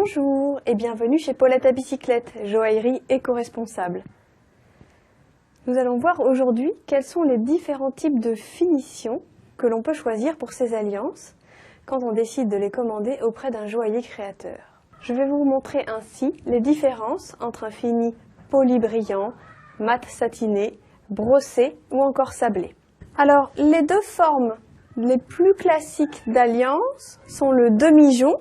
Bonjour et bienvenue chez Paulette à bicyclette, joaillerie éco-responsable. Nous allons voir aujourd'hui quels sont les différents types de finitions que l'on peut choisir pour ces alliances quand on décide de les commander auprès d'un joaillier créateur. Je vais vous montrer ainsi les différences entre un fini poli brillant, mat satiné, brossé ou encore sablé. Alors, les deux formes les plus classiques d'alliance sont le demi-jonc,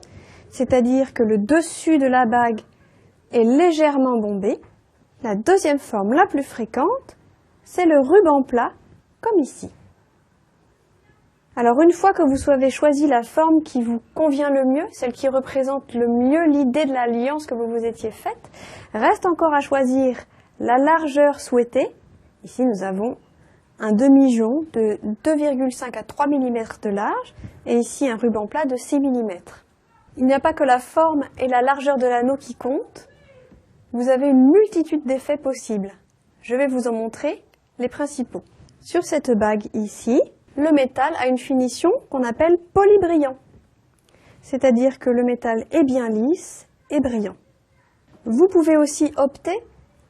c'est-à-dire que le dessus de la bague est légèrement bombé. La deuxième forme la plus fréquente, c'est le ruban plat, comme ici. Alors une fois que vous avez choisi la forme qui vous convient le mieux, celle qui représente le mieux l'idée de l'alliance que vous vous étiez faite, reste encore à choisir la largeur souhaitée. Ici nous avons un demi-jonc de 2,5 à 3 mm de large et ici un ruban plat de 6 mm. Il n'y a pas que la forme et la largeur de l'anneau qui comptent. Vous avez une multitude d'effets possibles. Je vais vous en montrer les principaux. Sur cette bague ici, le métal a une finition qu'on appelle polybrillant. C'est-à-dire que le métal est bien lisse et brillant. Vous pouvez aussi opter,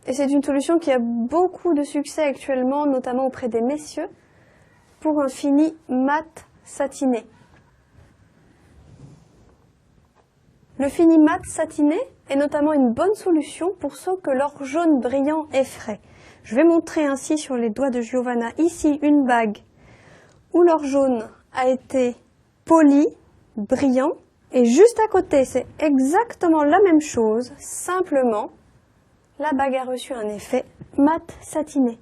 et c'est une solution qui a beaucoup de succès actuellement, notamment auprès des messieurs, pour un fini mat satiné. Le fini mat satiné est notamment une bonne solution pour ceux que leur jaune brillant effraie. Je vais montrer ainsi sur les doigts de Giovanna ici une bague où leur jaune a été poli, brillant, et juste à côté c'est exactement la même chose, simplement la bague a reçu un effet mat satiné.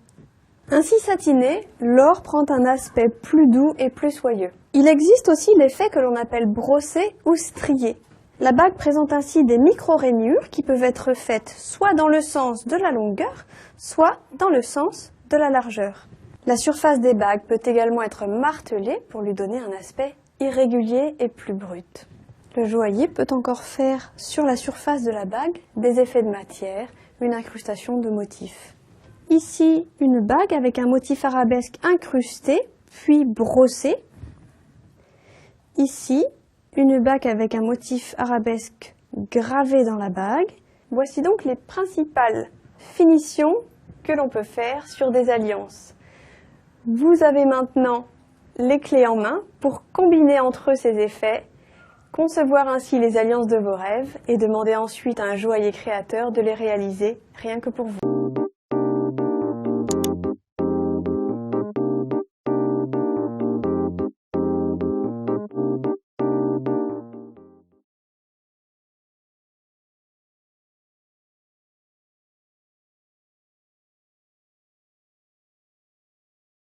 Ainsi satiné, l'or prend un aspect plus doux et plus soyeux. Il existe aussi l'effet que l'on appelle brossé ou strié. La bague présente ainsi des micro-rainures qui peuvent être faites soit dans le sens de la longueur, soit dans le sens de la largeur. La surface des bagues peut également être martelée pour lui donner un aspect irrégulier et plus brut. Le joaillier peut encore faire sur la surface de la bague des effets de matière, une incrustation de motifs. Ici, une bague avec un motif arabesque incrusté, puis brossé. Ici, une bague avec un motif arabesque gravé dans la bague. Voici donc les principales finitions que l'on peut faire sur des alliances. Vous avez maintenant les clés en main pour combiner entre eux ces effets, concevoir ainsi les alliances de vos rêves et demander ensuite à un joaillier créateur de les réaliser rien que pour vous.